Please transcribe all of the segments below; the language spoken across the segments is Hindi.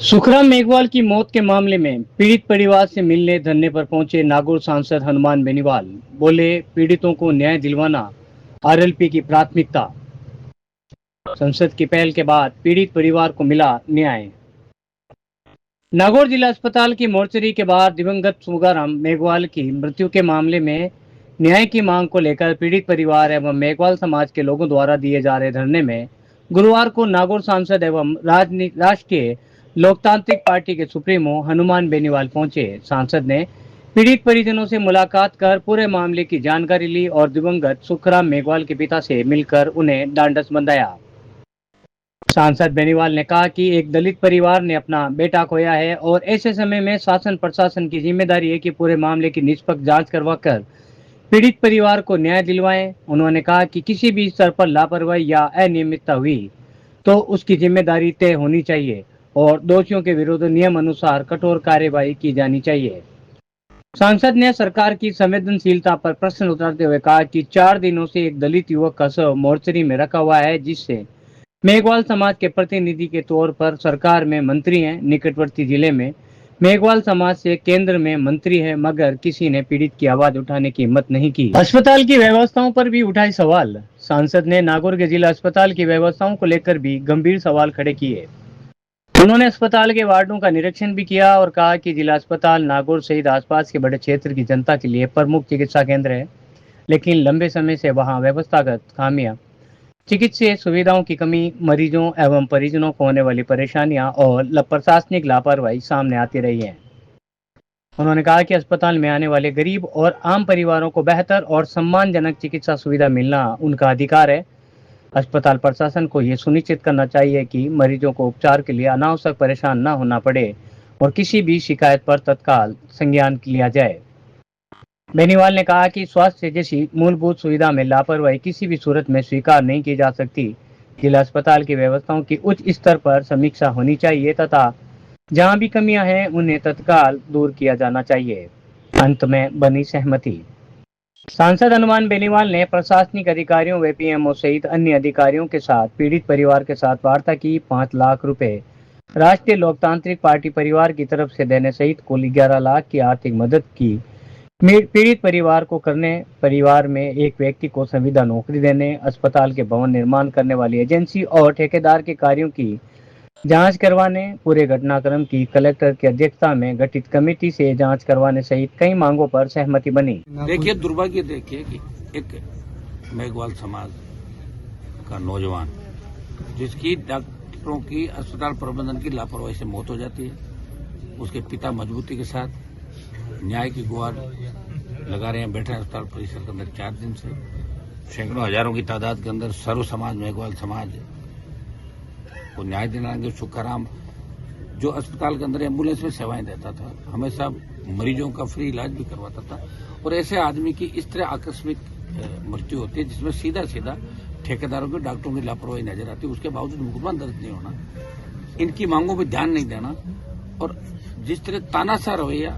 सुखराम मेघवाल की मौत के मामले में पीड़ित परिवार से मिलने धरने पर पहुंचे नागौर सांसद हनुमान बेनीवाल बोले, पीड़ितों को न्याय दिलवाना आरएलपी की प्राथमिकता। संसद की पहल के बाद पीड़ित परिवार को मिला न्याय। नागौर जिला अस्पताल की मोर्चरी के बाद दिवंगत सुखराम मेघवाल की मृत्यु के मामले में न्याय की मांग को लेकर पीड़ित परिवार एवं मेघवाल समाज के लोगों द्वारा दिए जा रहे धरने में गुरुवार को नागौर सांसद एवं राष्ट्रीय लोकतांत्रिक पार्टी के सुप्रीमो हनुमान बेनीवाल पहुंचे। सांसद ने पीड़ित परिजनों से मुलाकात कर पूरे मामले की जानकारी ली और दिवंगत सुखराम मेघवाल के पिता से मिलकर उन्हें ढांढस बंधाया। सांसद बेनीवाल ने कहा कि एक दलित परिवार ने अपना बेटा खोया है और ऐसे समय में शासन प्रशासन की जिम्मेदारी है कि पूरे मामले की निष्पक्ष जांच करवाकर पीड़ित परिवार को न्याय दिलवाएं। उन्होंने कहा कि किसी भी स्तर पर लापरवाही या अनियमितता हुई तो उसकी जिम्मेदारी तय होनी चाहिए और दोषियों के विरुद्ध नियम अनुसार कठोर कार्यवाही की जानी चाहिए। सांसद ने सरकार की संवेदनशीलता पर प्रश्न उठाते हुए कहा कि 4 दिनों से एक दलित युवक का शव मोर्चरी में रखा हुआ है, जिससे मेघवाल समाज के प्रतिनिधि के तौर पर सरकार में मंत्री हैं, निकटवर्ती जिले में मेघवाल समाज से केंद्र में मंत्री है, मगर किसी ने पीड़ित की आवाज उठाने की हिम्मत नहीं की। अस्पताल की व्यवस्थाओं पर भी उठाए सवाल। सांसद ने नागौर के जिला अस्पताल की व्यवस्थाओं को लेकर भी गंभीर सवाल खड़े किए। उन्होंने अस्पताल के वार्डों का निरीक्षण भी किया और कहा कि जिला अस्पताल नागौर सहित आसपास के बड़े क्षेत्र की जनता के लिए प्रमुख चिकित्सा केंद्र है, लेकिन लंबे समय से वहां व्यवस्थागत खामियां, चिकित्सीय सुविधाओं की कमी, मरीजों एवं परिजनों को होने वाली परेशानियां और प्रशासनिक लापरवाही सामने आती रही है। उन्होंने कहा कि अस्पताल में आने वाले गरीब और आम परिवारों को बेहतर और सम्मानजनक चिकित्सा सुविधा मिलना उनका अधिकार है। अस्पताल प्रशासन को यह सुनिश्चित करना चाहिए कि मरीजों को उपचार के लिए अनावश्यक परेशान न होना पड़े और किसी भी शिकायत पर तत्काल संज्ञान लिया जाए। बेनीवाल ने कहा कि स्वास्थ्य जैसी मूलभूत सुविधा में लापरवाही किसी भी सूरत में स्वीकार नहीं की जा सकती। जिला अस्पताल की व्यवस्थाओं की उच्च स्तर पर समीक्षा होनी चाहिए तथा जहां भी कमियां हैं उन्हें तत्काल दूर किया जाना चाहिए। अंत में बनी सहमति। सांसद हनुमान बेनीवाल ने प्रशासनिक अधिकारियों व पीएमओ सहित अन्य अधिकारियों के साथ पीड़ित परिवार के साथ वार्ता की। 5 लाख रुपए राष्ट्रीय लोकतांत्रिक पार्टी परिवार की तरफ से देने सहित कुल 11 लाख की आर्थिक मदद की। पीड़ित परिवार को करने, परिवार में एक व्यक्ति को संविदा नौकरी देने, अस्पताल के भवन निर्माण करने वाली एजेंसी और ठेकेदार के कार्यों की जांच करवाने, पूरे घटनाक्रम की कलेक्टर की अध्यक्षता में गठित कमेटी से जांच करवाने सहित कई मांगों पर सहमति बनी। देखिए, दुर्भाग्य देखिए कि एक मेघवाल समाज का नौजवान जिसकी डॉक्टरों की, अस्पताल प्रबंधन की लापरवाही से मौत हो जाती है, उसके पिता मजबूती के साथ न्याय की गुहार लगा रहे हैं, बैठे हैं अस्पताल परिसर के अंदर 4 दिन से। सैकड़ों हजारों की तादाद के अंदर सर्व समाज, मेघवाल समाज को न्याय दिलाएंगे। सुखराम जो अस्पताल के अंदर एम्बुलेंस में सेवाएं देता था, हमेशा मरीजों का फ्री इलाज भी करवाता था, और ऐसे आदमी की इस तरह आकस्मिक मृत्यु होती है जिसमें सीधा सीधा ठेकेदारों की, डॉक्टरों की लापरवाही नजर आती है। उसके बावजूद मुकदमा दर्ज नहीं होना, इनकी मांगों पर ध्यान नहीं देना और जिस तरह तानाशाह रवैया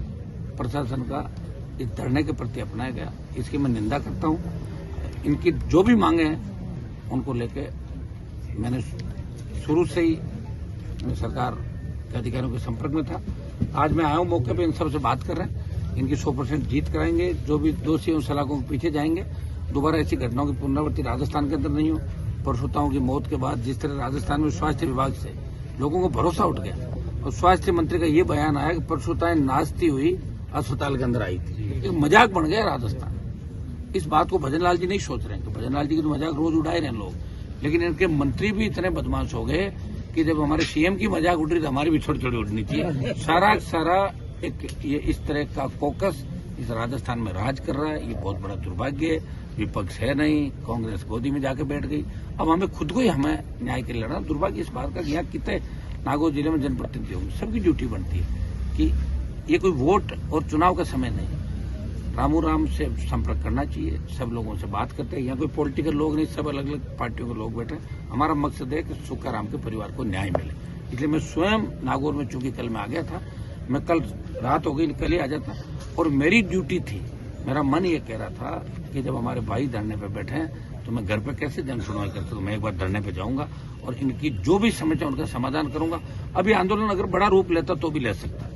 प्रशासन का इस धरने के प्रति अपनाया गया, इसकी मैं निंदा करता हूं। इनकी जो भी मांगे हैं उनको लेके मैंने शुरू से ही सरकार के अधिकारियों के संपर्क में था। आज मैं आया हूं मौके पे, इन सबसे बात कर रहे हैं, इनकी 100% जीत कराएंगे। जो भी दोषी उन सलाखों के पीछे जाएंगे। दोबारा ऐसी घटनाओं की पुनरावृत्ति राजस्थान के अंदर नहीं हो। परशुताओं की मौत के बाद जिस तरह राजस्थान में स्वास्थ्य विभाग से लोगों को भरोसा उठ गया और स्वास्थ्य मंत्री का ये बयान आया कि परशुताएं नाचती हुई अस्पताल के अंदर आई थी, एक मजाक बन गया राजस्थान। इस बात को भजनलाल जी नहीं सोच रहे हैं कि भजनलाल जी की तो मजाक रोज उड़ाए रहे लोग, लेकिन इनके मंत्री भी इतने बदमाश हो गए कि जब हमारे सीएम की मजाक उड़ रही तो हमारी भी छोटी छोटी उड़नी थी। सारा एक ये इस तरह का फोकस इस राजस्थान में राज कर रहा है। ये बहुत बड़ा दुर्भाग्य है। विपक्ष है नहीं, कांग्रेस गोदी में जाके बैठ गई। अब हमें खुद को ही हमें न्याय के लिए लड़ना। दुर्भाग्य इस बात का, यहाँ कितने नागौर जिले में जनप्रतिनिधि होंगे, सबकी ड्यूटी बनती है कि ये कोई वोट और चुनाव का समय नहीं, रामू राम से संपर्क करना चाहिए। सब लोगों से बात करते हैं, यहाँ कोई पॉलिटिकल लोग नहीं, सब अलग अलग पार्टियों के लोग बैठे। हमारा मकसद है कि सुखराम के परिवार को न्याय मिले। इसलिए मैं स्वयं नागौर में, चूंकि कल मैं आ गया था, मैं कल रात हो गई, कल ही आ जाता, और मेरी ड्यूटी थी मेरा मन ये कह रहा था कि जब हमारे भाई धरने पे बैठे हैं तो मैं घर पे कैसे जन सुनवाई कर सकूं। मैं एक बार धरने पे जाऊंगा और इनकी जो भी समस्या उनका समाधान करूंगा। अभी आंदोलन अगर बड़ा रूप लेता तो भी ले सकता है,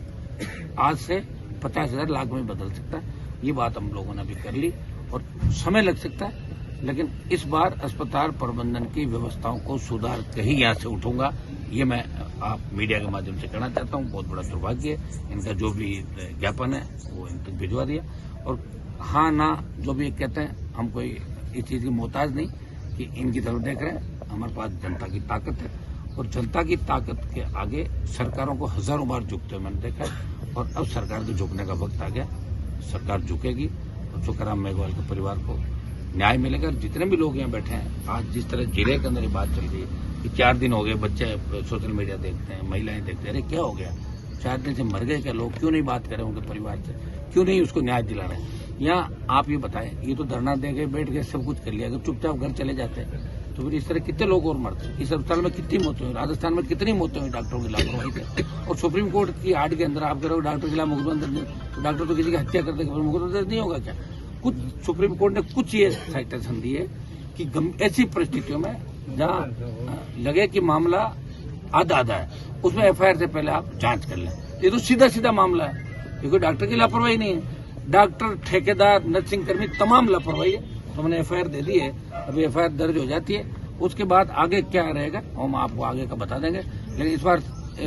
आज से 50,000 लाख में बदल सकता है। ये बात हम लोगों ने अभी कर ली और समय लग सकता है, लेकिन इस बार अस्पताल प्रबंधन की व्यवस्थाओं को सुधार के ही यहाँ से उठूंगा। ये मैं आप मीडिया के माध्यम से कहना चाहता हूँ। बहुत बड़ा दुर्भाग्य है, इनका जो भी ज्ञापन है वो इन तक भिजवा दिया। और हाँ ना जो भी कहते हैं, हम कोई इस चीज की मोहताज नहीं कि इनकी तरफ देख रहे हैं। हमारे पास जनता की ताकत है और जनता की ताकत के आगे सरकारों को हजारों बार झुकते हुए मैंने देखा है और अब सरकार के झुकने का वक्त आ गया। सरकार झुकेगी और तुकाराम मेघवाल के परिवार को न्याय मिलेगा। जितने भी लोग यहाँ बैठे हैं, आज जिस तरह जिले के अंदर ये बात चल रही है कि 4 दिन हो गए बच्चे सोशल मीडिया देखते हैं, महिलाएं देखते हैं, अरे क्या हो गया, 4 दिन से मर गए क्या लोग, क्यों नहीं बात करें उनके परिवार से, क्यों नहीं उसको न्याय दिला रहे हैं। यहाँ आप ये बताएं, ये तो धरना दे गए, बैठ गए, सब कुछ कर लिया, अगर चुपचाप घर चले जाते हैं तो फिर इस तरह कितने लोग और मरते हैं। इस अस्पताल में कितनी मौतें हुई, राजस्थान में कितनी मौतें हुई डॉक्टरों की लापरवाही से। और सुप्रीम कोर्ट की आड़ के अंदर आप कह रहे हो डॉक्टर के खिलाफ मुकदमा दर्ज नहीं, तो डॉक्टर तो किसी की हत्या करते मुकदमा दर्ज नहीं होगा क्या। कुछ सुप्रीम कोर्ट ने कुछ ये साइटेशन दी है कि ऐसी परिस्थितियों में जहाँ लगे कि मामला आधा आधा है, उसमें एफआईआर से पहले आप जांच कर लें। ये तो सीधा सीधा मामला है, ये कोई डॉक्टर की लापरवाही नहीं है। डॉक्टर, ठेकेदार, नर्सिंग कर्मी तमाम लापरवाही है। तो हमने एफआईआर दे दी है, अभी एफआईआर दर्ज हो जाती है, उसके बाद आगे क्या रहेगा हम आपको आगे का बता देंगे। लेकिन इस बार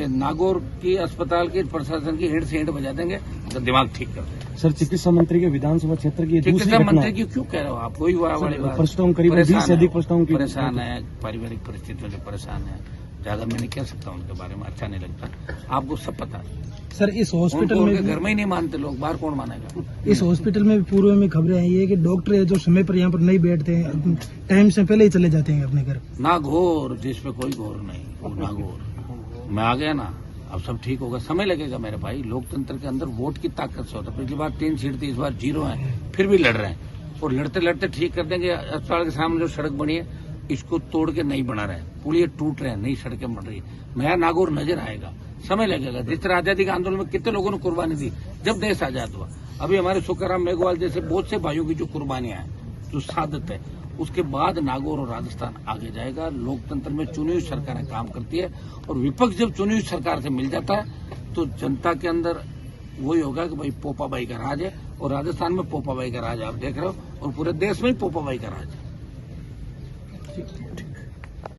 नागौर की अस्पताल की प्रशासन की हेड से हेड बजा देंगे तो दिमाग ठीक कर देंगे। सर, चिकित्सा मंत्री के विधानसभा क्षेत्र की चिकित्सा मंत्री की क्यों कह रहे हो आप, वही वाली बात। प्रस्ताव करीब 20 से अधिक प्रस्ताव परेशान है, पारिवारिक परिस्थितियों से परेशान है, ज्यादा मैं नहीं कह सकता उनके बारे में, अच्छा नहीं लगता, आपको सब पता है। सर, इस हॉस्पिटल में घर में ही नहीं मानते लोग, बाहर कौन मानेगा। इस हॉस्पिटल में पूर्व में खबरें आई है कि डॉक्टर है जो समय पर यहाँ पर नहीं बैठते हैं, टाइम से पहले ही चले जाते हैं अपने घर। नागौर जिसपे कोई घोर नहीं, वो नागौर मैं आ गया ना, अब सब ठीक होगा। समय लगेगा मेरे भाई, लोकतंत्र के अंदर वोट की ताकत से होता है। पिछली बार 3 सीट थी, इस बार 0 है, फिर भी लड़ रहे हैं और लड़ते लड़ते ठीक कर देंगे। अस्पताल के सामने जो सड़क बनी है इसको तोड़ के नहीं बना रहे, पुलिया टूट रहे हैं, नई सड़कें बन रही है। नया नागौर नजर आएगा, समय लगेगा। जिस तरह आजादी के आंदोलन में कितने लोगों ने कुर्बानी दी जब देश आजाद हुआ, अभी हमारे तुकाराम मेघवाल जैसे बहुत से भाइयों की जो कुर्बानियां हैं, जो शहादत है, उसके बाद नागौर और राजस्थान आगे जाएगा। लोकतंत्र में चुनी हुई सरकारें काम करती है और विपक्ष जब चुनी हुई सरकार से मिल जाता है तो जनता के अंदर वही होगा कि भाई पोपाबाई का राज है। और राजस्थान में पोपाबाई का राज आप देख रहे हो और पूरे देश में ही पोपाबाई का राज है।